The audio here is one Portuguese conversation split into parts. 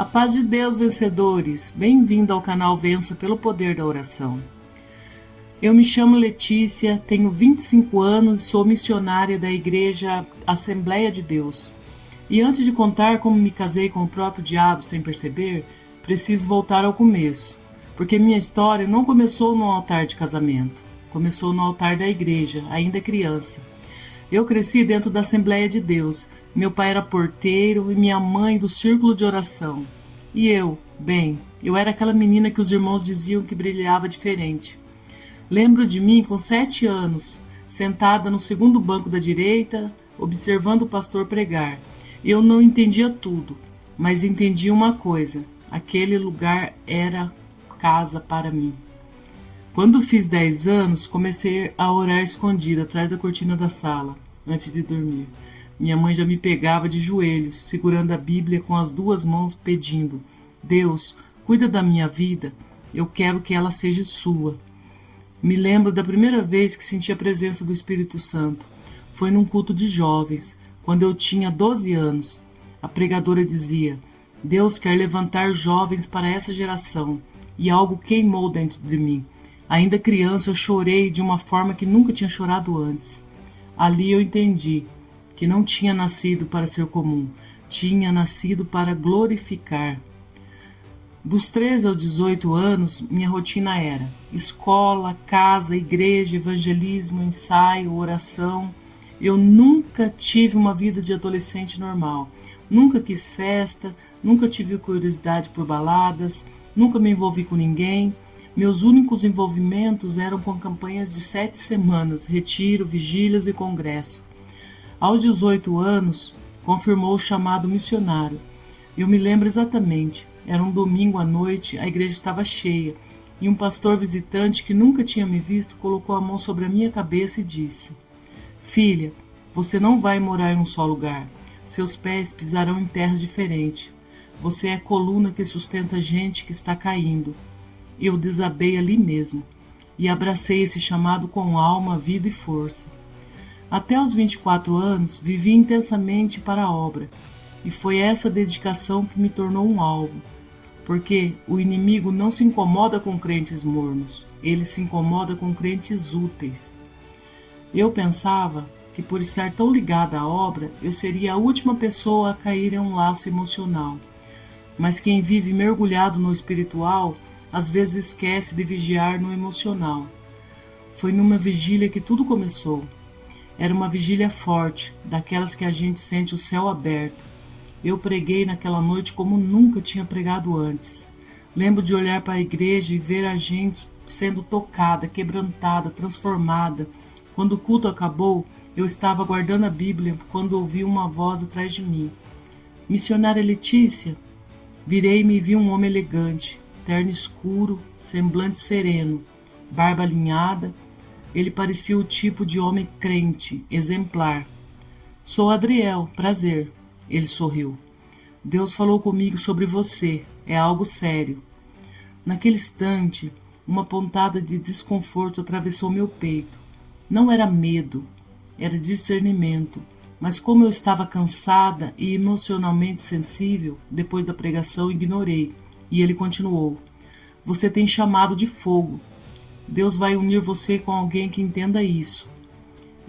A paz de Deus, vencedores! Bem-vindo ao canal Vença pelo Poder da Oração. Eu me chamo Letícia, tenho 25 anos e sou missionária da Igreja Assembleia de Deus. E antes de contar como me casei com o próprio diabo sem perceber, preciso voltar ao começo, porque minha história não começou no altar de casamento, começou no altar da igreja, ainda criança. Eu cresci dentro da Assembleia de Deus. Meu pai era porteiro e minha mãe do círculo de oração. E eu era aquela menina que os irmãos diziam que brilhava diferente. Lembro de mim com 7 anos, sentada no segundo banco da direita, observando o pastor pregar. Eu não entendia tudo, mas entendia uma coisa: aquele lugar era casa para mim. Quando fiz 10 anos, comecei a orar escondida atrás da cortina da sala, antes de dormir. Minha mãe já me pegava de joelhos, segurando a Bíblia com as 2 mãos, pedindo: Deus, cuida da minha vida, eu quero que ela seja sua. Me lembro da primeira vez que senti a presença do Espírito Santo. Foi num culto de jovens, quando eu tinha 12 anos. A pregadora dizia: Deus quer levantar jovens para essa geração, e algo queimou dentro de mim. Ainda criança, eu chorei de uma forma que nunca tinha chorado antes. Ali eu entendi que não tinha nascido para ser comum, tinha nascido para glorificar. Dos 13 aos 18 anos, minha rotina era escola, casa, igreja, evangelismo, ensaio, oração. Eu nunca tive uma vida de adolescente normal. Nunca quis festa, nunca tive curiosidade por baladas, nunca me envolvi com ninguém. Meus únicos envolvimentos eram com campanhas de 7 semanas, retiro, vigílias e congresso. Aos 18 anos, confirmou o chamado missionário. Eu me lembro exatamente, era um domingo à noite, a igreja estava cheia, e um pastor visitante que nunca tinha me visto colocou a mão sobre a minha cabeça e disse: Filha, você não vai morar em um só lugar, seus pés pisarão em terras diferentes. Você é a coluna que sustenta a gente que está caindo. Eu desabei ali mesmo, e abracei esse chamado com alma, vida e força. Até os 24 anos, vivi intensamente para a obra, e foi essa dedicação que me tornou um alvo, porque o inimigo não se incomoda com crentes mornos, ele se incomoda com crentes úteis. Eu pensava que por estar tão ligada à obra, eu seria a última pessoa a cair em um laço emocional, mas quem vive mergulhado no espiritual, às vezes esquece de vigiar no emocional. Foi numa vigília que tudo começou. Era uma vigília forte, daquelas que a gente sente o céu aberto. Eu preguei naquela noite como nunca tinha pregado antes. Lembro de olhar para a igreja e ver a gente sendo tocada, quebrantada, transformada. Quando o culto acabou, eu estava guardando a Bíblia quando ouvi uma voz atrás de mim. Missionária Letícia. Virei-me e vi um homem elegante, terno escuro, semblante sereno, barba alinhada. Ele parecia o tipo de homem crente, exemplar. Sou Adriel, prazer. Ele sorriu. Deus falou comigo sobre você, é algo sério. Naquele instante, uma pontada de desconforto atravessou meu peito. Não era medo, era discernimento. Mas como eu estava cansada e emocionalmente sensível, depois da pregação ignorei. E ele continuou: Você tem chamado de fogo. Deus vai unir você com alguém que entenda isso.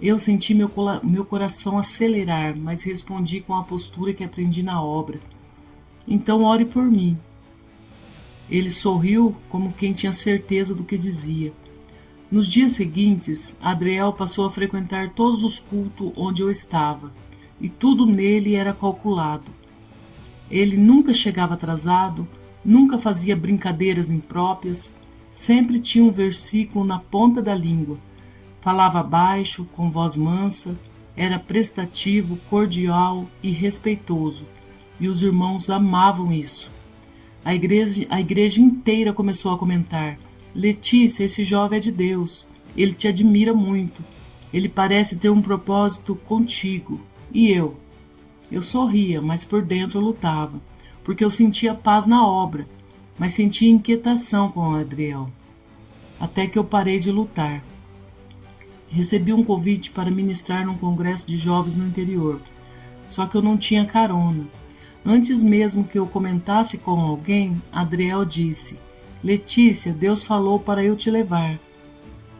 Eu senti meu coração acelerar, mas respondi com a postura que aprendi na obra. Então ore por mim. Ele sorriu como quem tinha certeza do que dizia. Nos dias seguintes, Adriel passou a frequentar todos os cultos onde eu estava, e tudo nele era calculado. Ele nunca chegava atrasado, nunca fazia brincadeiras impróprias, sempre tinha um versículo na ponta da língua. Falava baixo, com voz mansa, era prestativo, cordial e respeitoso, e os irmãos amavam isso. A igreja inteira começou a comentar: Letícia, esse jovem é de Deus, ele te admira muito, ele parece ter um propósito contigo. E eu sorria, mas por dentro eu lutava, porque eu sentia paz na obra, mas sentia inquietação com o Adriel. Até que eu parei de lutar. Recebi um convite para ministrar num congresso de jovens no interior, só que eu não tinha carona. Antes mesmo que eu comentasse com alguém, Adriel disse: Letícia, Deus falou para eu te levar.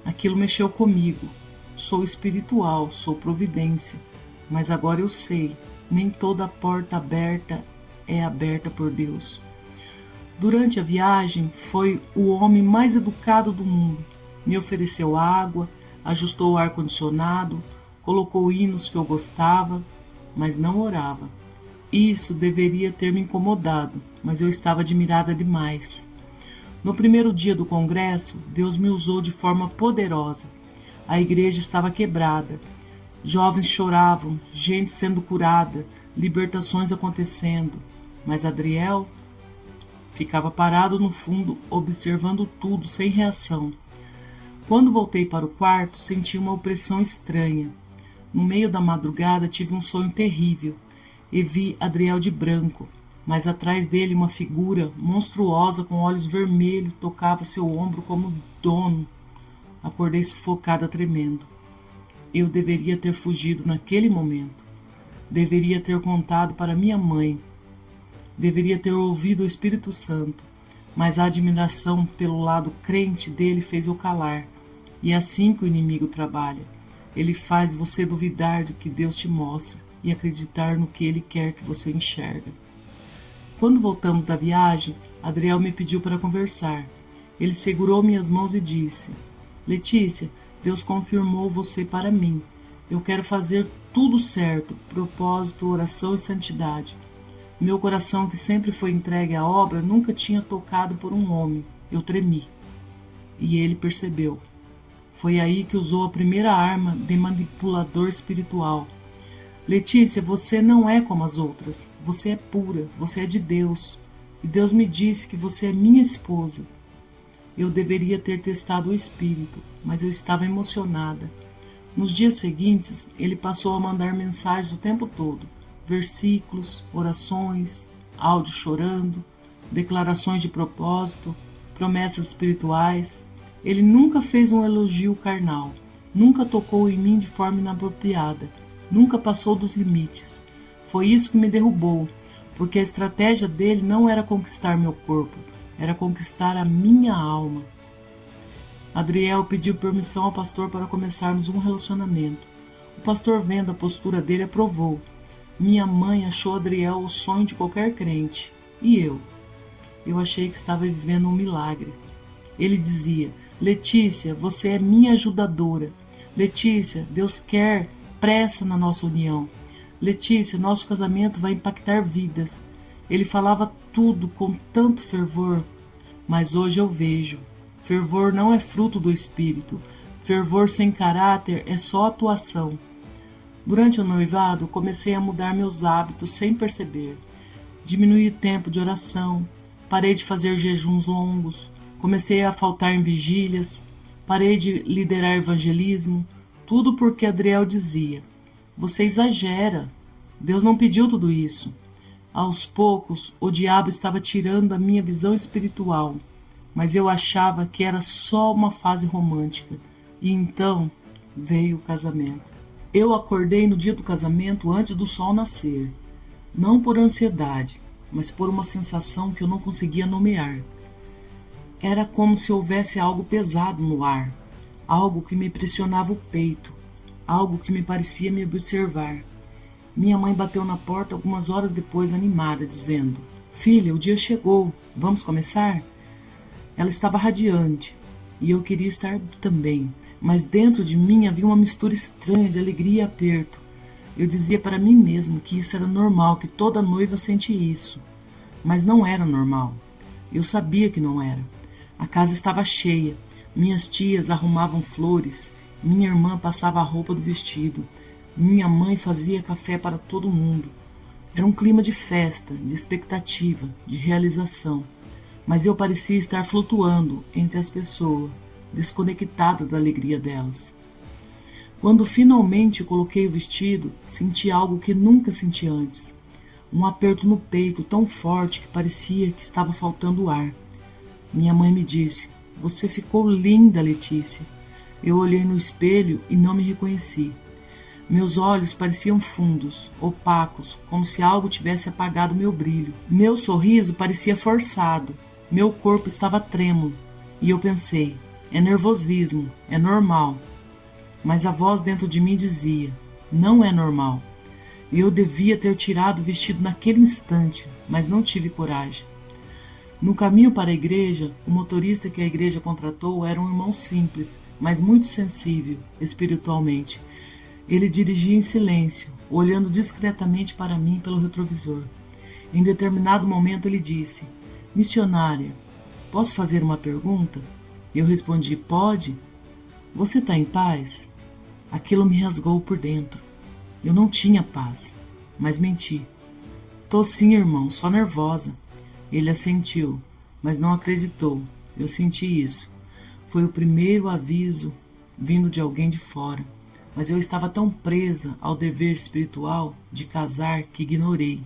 Aquilo mexeu comigo. Sou espiritual, sou providência, mas agora eu sei, nem toda porta aberta é aberta por Deus. Durante a viagem, foi o homem mais educado do mundo. Me ofereceu água, ajustou o ar-condicionado, colocou hinos que eu gostava, mas não orava. Isso deveria ter me incomodado, mas eu estava admirada demais. No primeiro dia do congresso, Deus me usou de forma poderosa. A igreja estava quebrada. Jovens choravam, gente sendo curada, libertações acontecendo. Mas Adriel ficava parado no fundo, observando tudo, sem reação. Quando voltei para o quarto, senti uma opressão estranha. No meio da madrugada, tive um sonho terrível e vi Adriel de branco, mas atrás dele uma figura monstruosa com olhos vermelhos tocava seu ombro como dono. Acordei sufocada, tremendo. Eu deveria ter fugido naquele momento. Deveria ter contado para minha mãe. Deveria ter ouvido o Espírito Santo, mas a admiração pelo lado crente dele fez eu calar. E é assim que o inimigo trabalha. Ele faz você duvidar do que Deus te mostra e acreditar no que ele quer que você enxerga. Quando voltamos da viagem, Adriel me pediu para conversar. Ele segurou minhas mãos e disse: Letícia, Deus confirmou você para mim. Eu quero fazer tudo certo, propósito, oração e santidade. Meu coração, que sempre foi entregue à obra, nunca tinha tocado por um homem. Eu tremi. E ele percebeu. Foi aí que usou a primeira arma de manipulador espiritual. Letícia, você não é como as outras. Você é pura, você é de Deus. E Deus me disse que você é minha esposa. Eu deveria ter testado o espírito, mas eu estava emocionada. Nos dias seguintes, ele passou a mandar mensagens o tempo todo. Versículos, orações, áudio chorando, declarações de propósito, promessas espirituais. Ele nunca fez um elogio carnal, nunca tocou em mim de forma inapropriada, nunca passou dos limites. Foi isso que me derrubou, porque a estratégia dele não era conquistar meu corpo, era conquistar a minha alma. Adriel pediu permissão ao pastor para começarmos um relacionamento. O pastor, vendo a postura dele, aprovou. Minha mãe achou Adriel o sonho de qualquer crente. E eu? Eu achei que estava vivendo um milagre. Ele dizia: Letícia, você é minha ajudadora. Letícia, Deus quer pressa na nossa união. Letícia, nosso casamento vai impactar vidas. Ele falava tudo com tanto fervor, mas hoje eu vejo. Fervor não é fruto do Espírito. Fervor sem caráter é só atuação. Durante o noivado, comecei a mudar meus hábitos sem perceber. Diminuí o tempo de oração, parei de fazer jejuns longos, comecei a faltar em vigílias, parei de liderar evangelismo, tudo porque Adriel dizia: você exagera, Deus não pediu tudo isso. Aos poucos, o diabo estava tirando a minha visão espiritual, mas eu achava que era só uma fase romântica. E então veio o casamento. Eu acordei no dia do casamento antes do sol nascer, não por ansiedade, mas por uma sensação que eu não conseguia nomear. Era como se houvesse algo pesado no ar, algo que me pressionava o peito, algo que me parecia me observar. Minha mãe bateu na porta algumas horas depois, animada, dizendo: filha, o dia chegou, vamos começar? Ela estava radiante, e eu queria estar também, mas dentro de mim havia uma mistura estranha de alegria e aperto. Eu dizia para mim mesmo que isso era normal, que toda noiva sente isso. Mas não era normal. Eu sabia que não era. A casa estava cheia. Minhas tias arrumavam flores. Minha irmã passava a roupa do vestido. Minha mãe fazia café para todo mundo. Era um clima de festa, de expectativa, de realização. Mas eu parecia estar flutuando entre as pessoas, desconectada da alegria delas. Quando finalmente coloquei o vestido, senti algo que nunca senti antes. Um aperto no peito tão forte que parecia que estava faltando ar. Minha mãe me disse: você ficou linda, Letícia. Eu olhei no espelho e não me reconheci. Meus olhos pareciam fundos, opacos, como se algo tivesse apagado meu brilho. Meu sorriso parecia forçado, meu corpo estava trêmulo, e eu pensei, é nervosismo, é normal. Mas a voz dentro de mim dizia, não é normal. E eu devia ter tirado o vestido naquele instante, mas não tive coragem. No caminho para a igreja, o motorista que a igreja contratou era um irmão simples, mas muito sensível espiritualmente. Ele dirigia em silêncio, olhando discretamente para mim pelo retrovisor. Em determinado momento ele disse, missionária, posso fazer uma pergunta? Eu respondi, pode. Você está em paz? Aquilo me rasgou por dentro. Eu não tinha paz, mas menti. Tô sim, irmão, só nervosa. Ele assentiu, mas não acreditou. Eu senti isso. Foi o primeiro aviso vindo de alguém de fora. Mas eu estava tão presa ao dever espiritual de casar que ignorei.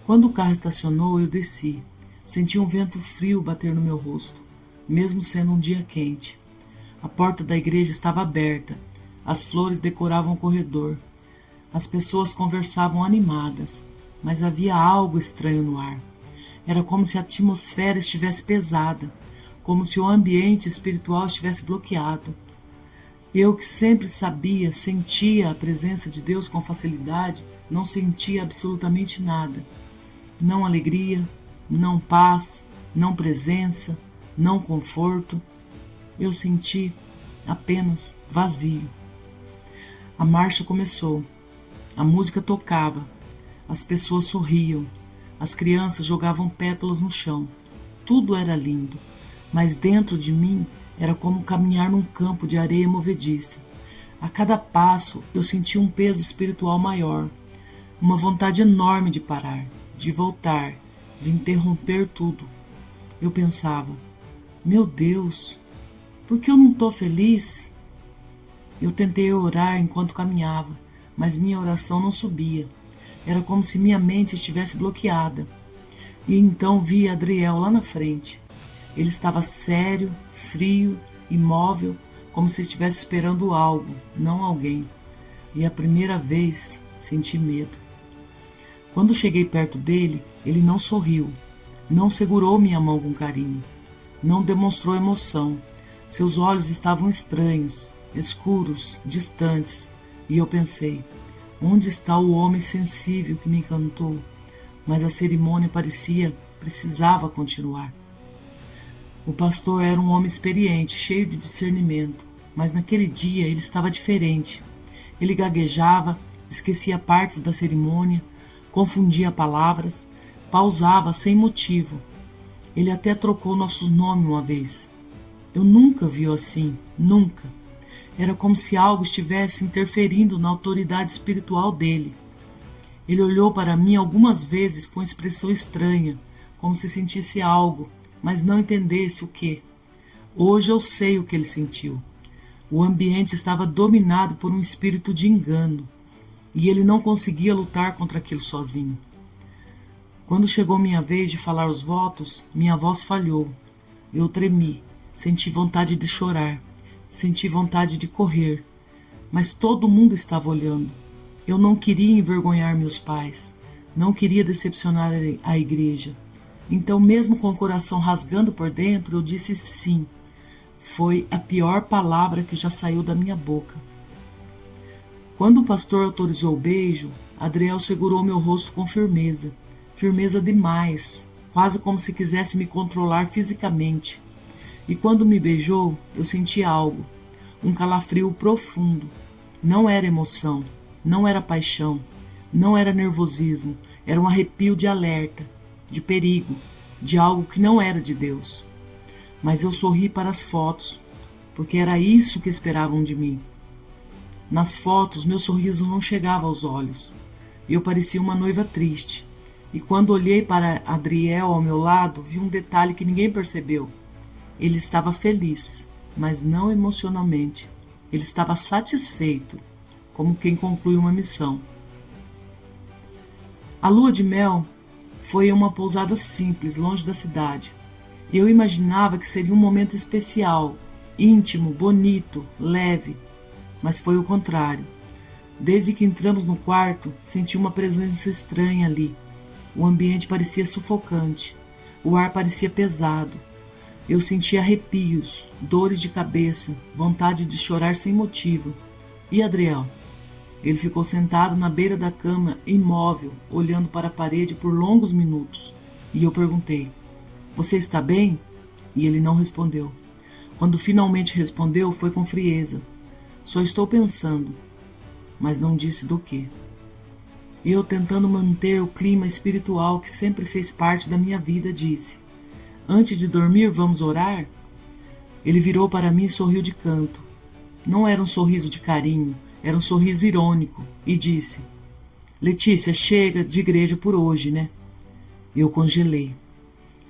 Quando o carro estacionou, eu desci. Senti um vento frio bater no meu rosto, mesmo sendo um dia quente. A porta da igreja estava aberta. As flores decoravam o corredor. As pessoas conversavam animadas, mas havia algo estranho no ar. Era como se a atmosfera estivesse pesada, como se o ambiente espiritual estivesse bloqueado. Eu que sempre sabia, sentia a presença de Deus com facilidade, não sentia absolutamente nada. Não alegria, não paz, não presença, não conforto. Eu senti apenas vazio. A marcha começou. A música tocava. As pessoas sorriam. As crianças jogavam pétalas no chão. Tudo era lindo, mas dentro de mim era como caminhar num campo de areia movediça. A cada passo eu sentia um peso espiritual maior, uma vontade enorme de parar, de voltar, de interromper tudo. Eu pensava, meu Deus, por que eu não estou feliz? Eu tentei orar enquanto caminhava, mas minha oração não subia. Era como se minha mente estivesse bloqueada. E então vi Adriel lá na frente. Ele estava sério, frio, imóvel, como se estivesse esperando algo, não alguém. E a primeira vez senti medo. Quando cheguei perto dele, ele não sorriu, não segurou minha mão com carinho, não demonstrou emoção. Seus olhos estavam estranhos, escuros, distantes, e eu pensei, onde está o homem sensível que me encantou? Mas a cerimônia precisava continuar. O pastor era um homem experiente, cheio de discernimento, mas naquele dia ele estava diferente. Ele gaguejava, esquecia partes da cerimônia, confundia palavras, pausava sem motivo. Ele até trocou nossos nomes uma vez. Eu nunca vi-o assim, nunca. Era como se algo estivesse interferindo na autoridade espiritual dele. Ele olhou para mim algumas vezes com expressão estranha, como se sentisse algo, mas não entendesse o que. Hoje eu sei o que ele sentiu. O ambiente estava dominado por um espírito de engano, e ele não conseguia lutar contra aquilo sozinho. Quando chegou minha vez de falar os votos, minha voz falhou. Eu tremi, senti vontade de chorar, senti vontade de correr, mas todo mundo estava olhando. Eu não queria envergonhar meus pais, não queria decepcionar a igreja. Então, mesmo com o coração rasgando por dentro, eu disse sim. Foi a pior palavra que já saiu da minha boca. Quando o pastor autorizou o beijo, Adriel segurou meu rosto com firmeza. Firmeza demais, quase como se quisesse me controlar fisicamente. E quando me beijou, eu senti algo, um calafrio profundo. Não era emoção, não era paixão, não era nervosismo, era um arrepio de alerta, de perigo, de algo que não era de Deus. Mas eu sorri para as fotos, porque era isso que esperavam de mim. Nas fotos, meu sorriso não chegava aos olhos. Eu parecia uma noiva triste. E quando olhei para Adriel ao meu lado, vi um detalhe que ninguém percebeu. Ele estava feliz, mas não emocionalmente. Ele estava satisfeito, como quem conclui uma missão. A lua de mel foi em uma pousada simples, longe da cidade. Eu imaginava que seria um momento especial, íntimo, bonito, leve, mas foi o contrário. Desde que entramos no quarto, senti uma presença estranha ali. O ambiente parecia sufocante. O ar parecia pesado. Eu sentia arrepios, dores de cabeça, vontade de chorar sem motivo. E Adriel? Ele ficou sentado na beira da cama, imóvel, olhando para a parede por longos minutos. E eu perguntei: "Você está bem?" E ele não respondeu. Quando finalmente respondeu, foi com frieza: "Só estou pensando." Mas não disse do quê. Eu, tentando manter o clima espiritual que sempre fez parte da minha vida, disse: "Antes de dormir, vamos orar?" Ele virou para mim e sorriu de canto. Não era um sorriso de carinho, era um sorriso irônico, e disse: "Letícia, chega de igreja por hoje, né?" Eu congelei.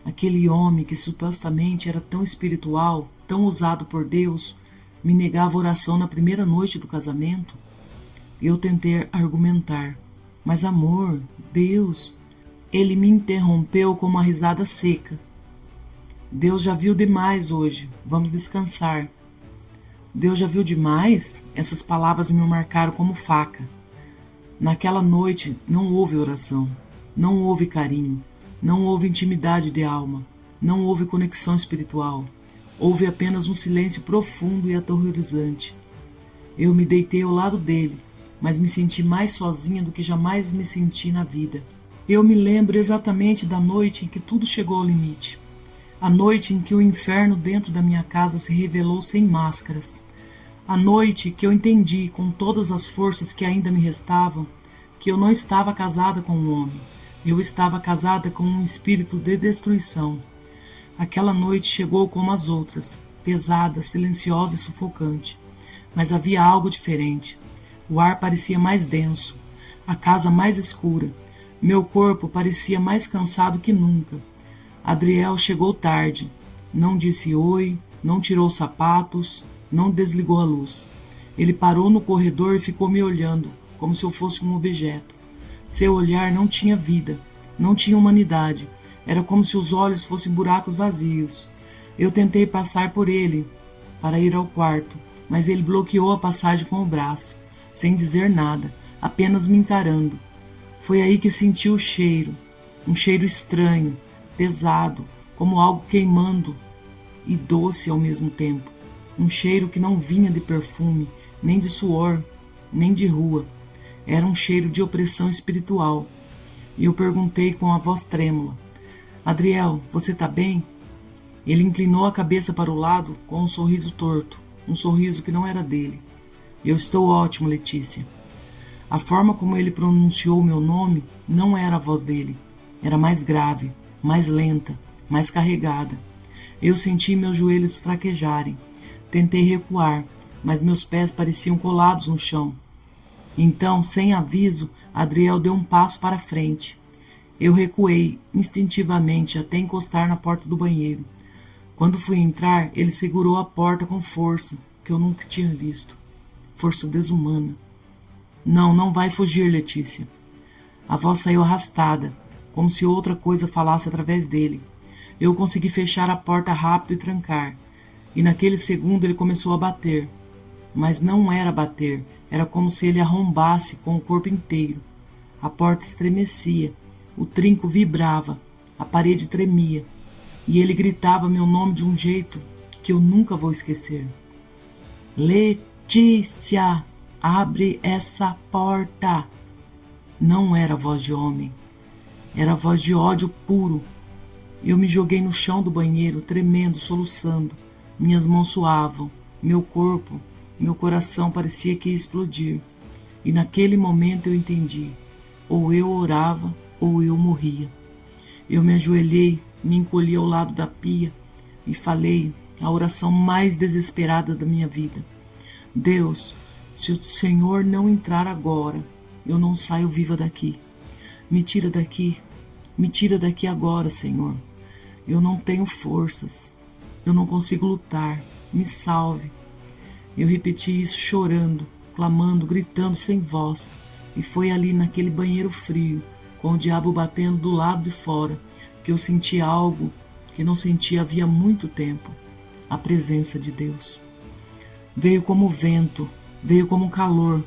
Aquele homem que supostamente era tão espiritual, tão usado por Deus, me negava oração na primeira noite do casamento? Eu tentei argumentar: "Mas amor, Deus..." Ele me interrompeu com uma risada seca. "Deus já viu demais hoje, vamos descansar." Deus já viu demais? Essas palavras me marcaram como faca. Naquela noite não houve oração, não houve carinho, não houve intimidade de alma, não houve conexão espiritual. Houve apenas um silêncio profundo e aterrorizante. Eu me deitei ao lado dele, mas me senti mais sozinha do que jamais me senti na vida. Eu me lembro exatamente da noite em que tudo chegou ao limite. A noite em que o inferno dentro da minha casa se revelou sem máscaras. A noite que eu entendi, com todas as forças que ainda me restavam, que eu não estava casada com um homem. Eu estava casada com um espírito de destruição. Aquela noite chegou como as outras, pesada, silenciosa e sufocante. Mas havia algo diferente. O ar parecia mais denso, a casa mais escura. Meu corpo parecia mais cansado que nunca. Adriel chegou tarde. Não disse oi, não tirou os sapatos, não desligou a luz. Ele parou no corredor e ficou me olhando, como se eu fosse um objeto. Seu olhar não tinha vida, não tinha humanidade. Era como se os olhos fossem buracos vazios. Eu tentei passar por ele para ir ao quarto, mas ele bloqueou a passagem com o braço, sem dizer nada, apenas me encarando. Foi aí que senti o cheiro, um cheiro estranho, pesado, como algo queimando e doce ao mesmo tempo. Um cheiro que não vinha de perfume, nem de suor, nem de rua. Era um cheiro de opressão espiritual. E eu perguntei com a voz trêmula: "Adriel, você está bem?" Ele inclinou a cabeça para o lado com um sorriso torto, um sorriso que não era dele. "Eu estou ótimo, Letícia." A forma como ele pronunciou o meu nome não era a voz dele. Era mais grave, mais lenta, mais carregada. Eu senti meus joelhos fraquejarem. Tentei recuar, mas meus pés pareciam colados no chão. Então, sem aviso, Adriel deu um passo para frente. Eu recuei instintivamente até encostar na porta do banheiro. Quando fui entrar, ele segurou a porta com força, que eu nunca tinha visto. Força desumana. "Não, não vai fugir, Letícia." A voz saiu arrastada, como se outra coisa falasse através dele. Eu consegui fechar a porta rápido e trancar. E naquele segundo ele começou a bater. Mas não era bater, era como se ele arrombasse com o corpo inteiro. A porta estremecia, o trinco vibrava, a parede tremia. E ele gritava meu nome de um jeito que eu nunca vou esquecer. "Letícia! Abre essa porta!" Não era voz de homem. Era voz de ódio puro. Eu me joguei no chão do banheiro, tremendo, soluçando. Minhas mãos suavam. Meu corpo, meu coração parecia que ia explodir. E naquele momento eu entendi. Ou eu orava, ou eu morria. Eu me ajoelhei, me encolhi ao lado da pia e falei a oração mais desesperada da minha vida. "Deus, se o Senhor não entrar agora, eu não saio viva daqui. Me tira daqui agora, Senhor. Eu não tenho forças, eu não consigo lutar, me salve." Eu repeti isso chorando, clamando, gritando sem voz. E foi ali naquele banheiro frio, com o diabo batendo do lado de fora, que eu senti algo que não sentia havia muito tempo. A presença de Deus. Veio como vento, veio como calor,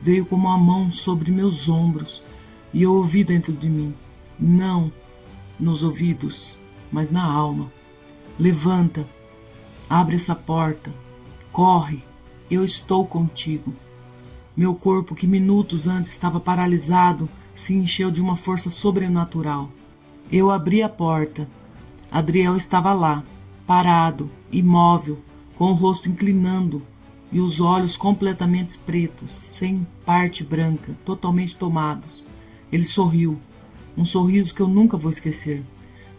veio como uma mão sobre meus ombros, e eu ouvi dentro de mim, não nos ouvidos, mas na alma: levanta, abre essa porta, corre, eu estou contigo. Meu corpo, que minutos antes estava paralisado, se encheu de uma força sobrenatural. Eu abri a porta. Adriel estava lá, parado, imóvel, com o rosto inclinando e os olhos completamente pretos, sem parte branca, totalmente tomados. Ele sorriu, um sorriso que eu nunca vou esquecer,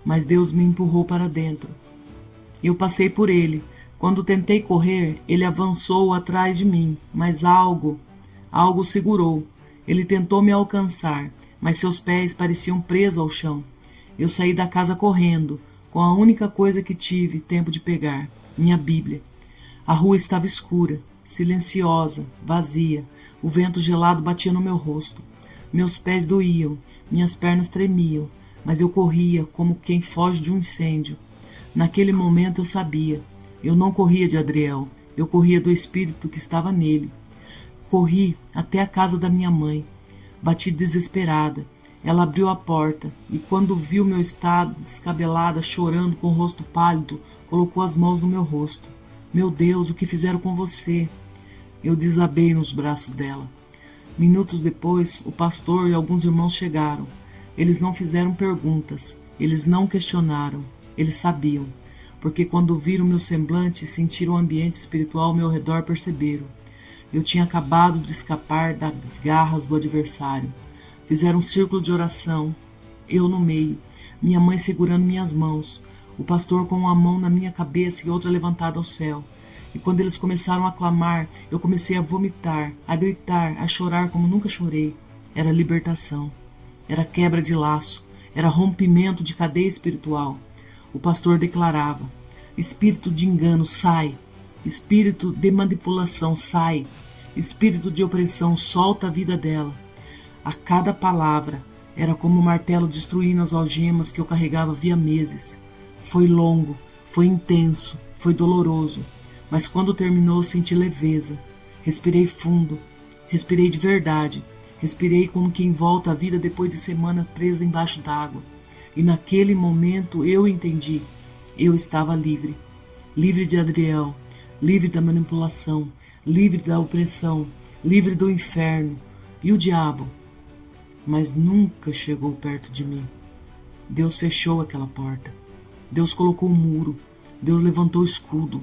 mas Deus me empurrou para dentro. Eu passei por ele. Quando tentei correr, ele avançou atrás de mim, mas algo o segurou. Ele tentou me alcançar, mas seus pés pareciam presos ao chão. Eu saí da casa correndo, com a única coisa que tive tempo de pegar, minha Bíblia. A rua estava escura, silenciosa, vazia. O vento gelado batia no meu rosto. Meus pés doíam, minhas pernas tremiam, mas eu corria como quem foge de um incêndio. Naquele momento eu sabia. Eu não corria de Adriel, eu corria do espírito que estava nele. Corri até a casa da minha mãe. Bati desesperada. Ela abriu a porta e, quando viu meu estado, descabelada, chorando, com o rosto pálido, colocou as mãos no meu rosto. Meu Deus, o que fizeram com você? Eu desabei nos braços dela. Minutos depois, o pastor e alguns irmãos chegaram. Eles não fizeram perguntas, eles não questionaram, eles sabiam, porque quando viram meu semblante e sentiram o ambiente espiritual ao meu redor, perceberam. Eu tinha acabado de escapar das garras do adversário. Fizeram um círculo de oração, eu no meio, minha mãe segurando minhas mãos, o pastor com uma mão na minha cabeça e outra levantada ao céu. E quando eles começaram a clamar, eu comecei a vomitar, a gritar, a chorar como nunca chorei. Era libertação, era quebra de laço, era rompimento de cadeia espiritual. O pastor declarava: espírito de engano, sai. Espírito de manipulação, sai. Espírito de opressão, solta a vida dela. A cada palavra era como um martelo destruindo as algemas que eu carregava havia meses. Foi longo, foi intenso, foi doloroso, mas quando terminou senti leveza. Respirei fundo, respirei de verdade, respirei como quem volta à vida depois de semana presa embaixo d'água. E naquele momento eu entendi, eu estava livre. Livre de Adriel, livre da manipulação, livre da opressão, livre do inferno. E o diabo? Mas nunca chegou perto de mim. Deus fechou aquela porta. Deus colocou um muro. Deus levantou o escudo.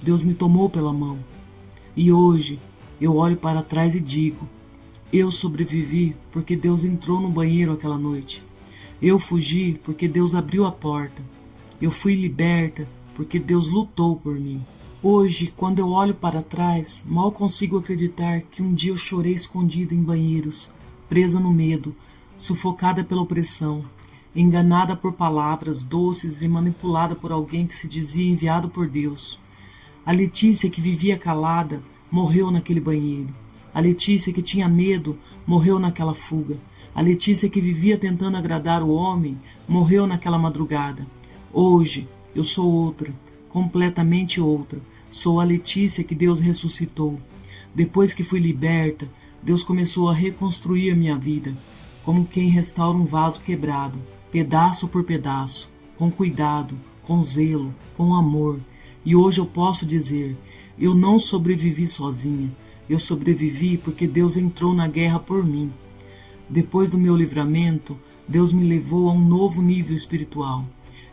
Deus me tomou pela mão. E hoje eu olho para trás e digo: eu sobrevivi porque Deus entrou no banheiro aquela noite. Eu fugi porque Deus abriu a porta. Eu fui liberta porque Deus lutou por mim. Hoje, quando eu olho para trás, mal consigo acreditar que um dia eu chorei escondida em banheiros, presa no medo, sufocada pela opressão, enganada por palavras doces e manipulada por alguém que se dizia enviado por Deus. A Letícia, que vivia calada, morreu naquele banheiro. A Letícia, que tinha medo, morreu naquela fuga. A Letícia, que vivia tentando agradar o homem, morreu naquela madrugada. Hoje, eu sou outra, completamente outra. Sou a Letícia que Deus ressuscitou. Depois que fui liberta, Deus começou a reconstruir minha vida, como quem restaura um vaso quebrado, pedaço por pedaço, com cuidado, com zelo, com amor. E hoje eu posso dizer: eu não sobrevivi sozinha, eu sobrevivi porque Deus entrou na guerra por mim. Depois do meu livramento, Deus me levou a um novo nível espiritual.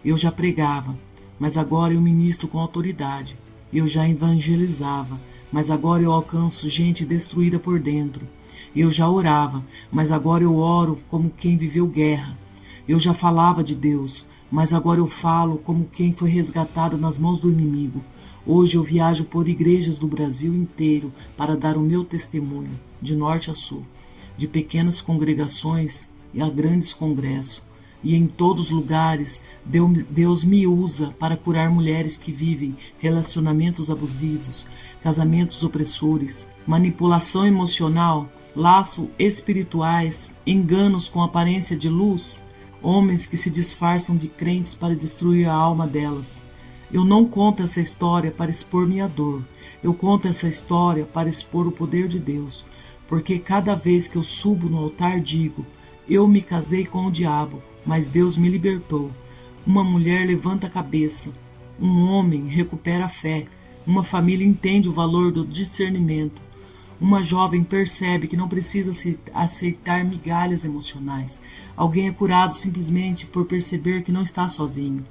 Eu já pregava, mas agora eu ministro com autoridade. Eu já evangelizava, mas agora eu alcanço gente destruída por dentro. Eu já orava, mas agora eu oro como quem viveu guerra. Eu já falava de Deus, mas agora eu falo como quem foi resgatado nas mãos do inimigo. Hoje eu viajo por igrejas do Brasil inteiro para dar o meu testemunho, de norte a sul, de pequenas congregações a grandes congressos. E em todos os lugares, Deus me usa para curar mulheres que vivem relacionamentos abusivos, casamentos opressores, manipulação emocional, laços espirituais, enganos com aparência de luz, homens que se disfarçam de crentes para destruir a alma delas. Eu não conto essa história para expor minha dor. Eu conto essa história para expor o poder de Deus, porque cada vez que eu subo no altar digo: eu me casei com o diabo, mas Deus me libertou. Uma mulher levanta a cabeça, um homem recupera a fé, uma família entende o valor do discernimento. Uma jovem percebe que não precisa aceitar migalhas emocionais. Alguém é curado simplesmente por perceber que não está sozinho.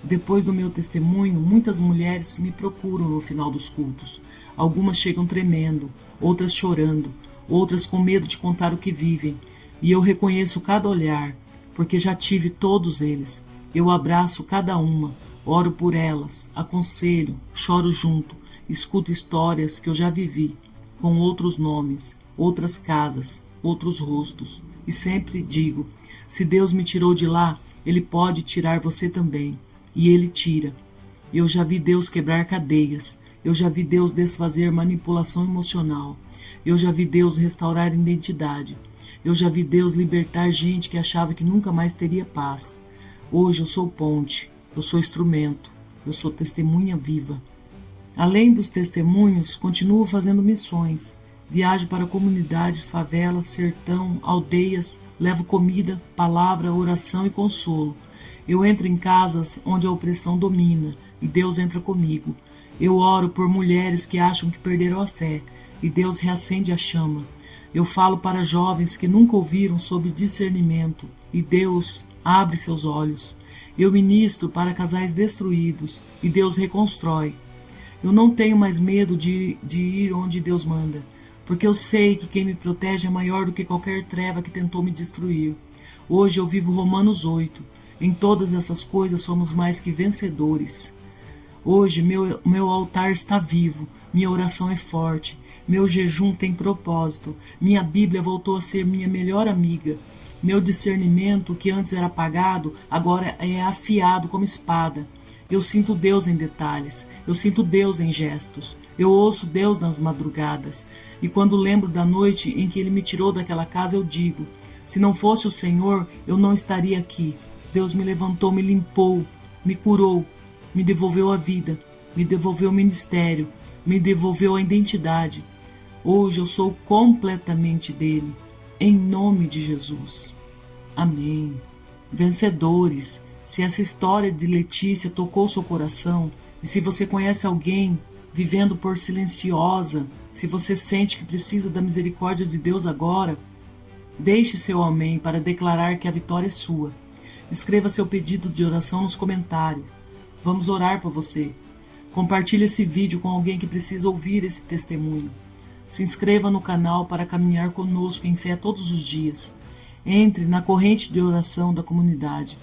Depois do meu testemunho, muitas mulheres me procuram no final dos cultos. Algumas chegam tremendo, outras chorando, outras com medo de contar o que vivem. E eu reconheço cada olhar, porque já tive todos eles. Eu abraço cada uma, oro por elas, aconselho, choro junto, escuto histórias que eu já vivi, com outros nomes, outras casas, outros rostos. E sempre digo: se Deus me tirou de lá, Ele pode tirar você também. E Ele tira. Eu já vi Deus quebrar cadeias. Eu já vi Deus desfazer manipulação emocional. Eu já vi Deus restaurar identidade. Eu já vi Deus libertar gente que achava que nunca mais teria paz. Hoje eu sou ponte, eu sou instrumento, eu sou testemunha viva. Além dos testemunhos, continuo fazendo missões. Viajo para comunidades, favelas, sertão, aldeias, levo comida, palavra, oração e consolo. Eu entro em casas onde a opressão domina e Deus entra comigo. Eu oro por mulheres que acham que perderam a fé e Deus reacende a chama. Eu falo para jovens que nunca ouviram sobre discernimento e Deus abre seus olhos. Eu ministro para casais destruídos e Deus reconstrói. Eu não tenho mais medo de ir onde Deus manda, porque eu sei que quem me protege é maior do que qualquer treva que tentou me destruir. Hoje eu vivo Romanos 8. Em todas essas coisas somos mais que vencedores. Hoje meu altar está vivo, minha oração é forte, meu jejum tem propósito, minha Bíblia voltou a ser minha melhor amiga. Meu discernimento, que antes era apagado, agora é afiado como espada. Eu sinto Deus em detalhes, eu sinto Deus em gestos, eu ouço Deus nas madrugadas. E quando lembro da noite em que Ele me tirou daquela casa, eu digo: se não fosse o Senhor, eu não estaria aqui. Deus me levantou, me limpou, me curou, me devolveu a vida, me devolveu o ministério, me devolveu a identidade. Hoje eu sou completamente dele, em nome de Jesus. Amém. Vencedores, se essa história de Letícia tocou seu coração, e se você conhece alguém vivendo por silenciosa, se você sente que precisa da misericórdia de Deus agora, deixe seu amém para declarar que a vitória é sua. Escreva seu pedido de oração nos comentários. Vamos orar por você. Compartilhe esse vídeo com alguém que precisa ouvir esse testemunho. Se inscreva no canal para caminhar conosco em fé todos os dias. Entre na corrente de oração da comunidade.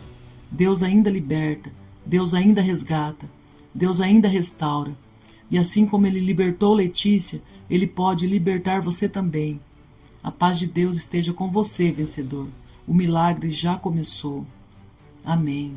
Deus ainda liberta, Deus ainda resgata, Deus ainda restaura. E assim como Ele libertou Letícia, Ele pode libertar você também. A paz de Deus esteja com você, vencedor. O milagre já começou. Amém.